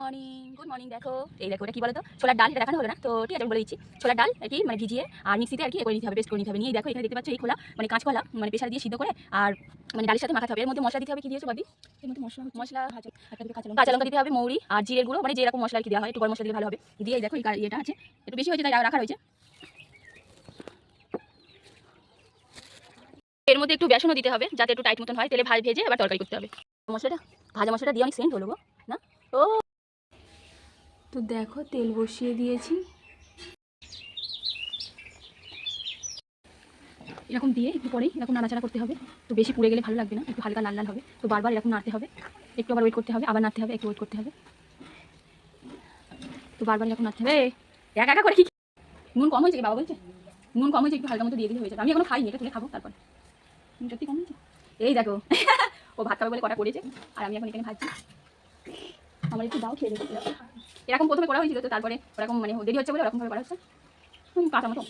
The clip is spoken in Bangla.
Morning, good morning. দেখো এই দেখো এটা কি বলো তো, ছোলার ডাল। এটা দেখানো হলো না তো, ঠিক আছে আমি বলে দিচ্ছি। ছোলার ডাল আর কি মানে ভিজিয়ে আর মিক্সিতে আর কি করে নিতে হবে, পেস্ট করে নিতে হবে। নিয়ে দেখো এখানে দেখতে পাচ্ছ এই খোলা মানে কাঁচকলা মানে প্রেসার দিয়ে সিদ্ধ করে আর মানে ডালের সাথে মাখাতে হবে। এর মধ্যে মশলা দিতে হবে, কি দিয়েছো বাদি? এর মধ্যে মশলা একটা দিকে কাঁচা লঙ্কা দিতে হবে, মৌরি আর জিরের গুঁড়ো, মানে যেরকম মশলা আর কি দেওয়া হয়, একটু গরম মশলা দিলে ভালো হবে। দিয়ে এই দেখো এই এটা আছে, একটু বেশি হয়েছে তাই রাখা রয়েছে। এর মধ্যে একটু বেসনও দিতে হবে যাতে একটু টাইট মতন হয়। তেলে ভেজে আবার তরকারি করতে হবে। মশলাটা ভাজা মশলাটা দিয়ে অনেক সেন্ট হলো গো না। ও তো দেখো তেল বসিয়ে দিয়েছি, এরকম দিয়ে একটু পরেই এরকম নাড়াচাড়া করতে হবে। তো বেশি পুড়ে গেলে ভালো লাগবে না, একটু হালকা লাল লাল হবে। তো বারবার এরকম নাড়তে হবে, একটু আবার ওয়েট করতে হবে, আবার নাড়তে হবে, একটু ওয়েট করতে হবে। তো বারবার এরকম নাড়তে হবে। একা একা করে কি নুন কম হয়েছে? বাবা বলছে নুন কম হয়েছে, একটু হালকা মতো দিয়ে দিলে হয়ে যাবে। আমি এখনো খাইনি, এটা তুলে খাবো তারপর। নুন সত্যি কম হয়েছে। এই দেখো ও ভাত খাবে বলে কটা করেছে আর আমি এখন এখানে ভাজছি। আমার একটু দাও, খেয়ে দেখি। এরকম প্রথমে করা হয়েছিল, তো তারপরে ওরকম মানে দেরি হচ্ছে বলে ওরকমভাবে করা হচ্ছে। কাঁচা মতো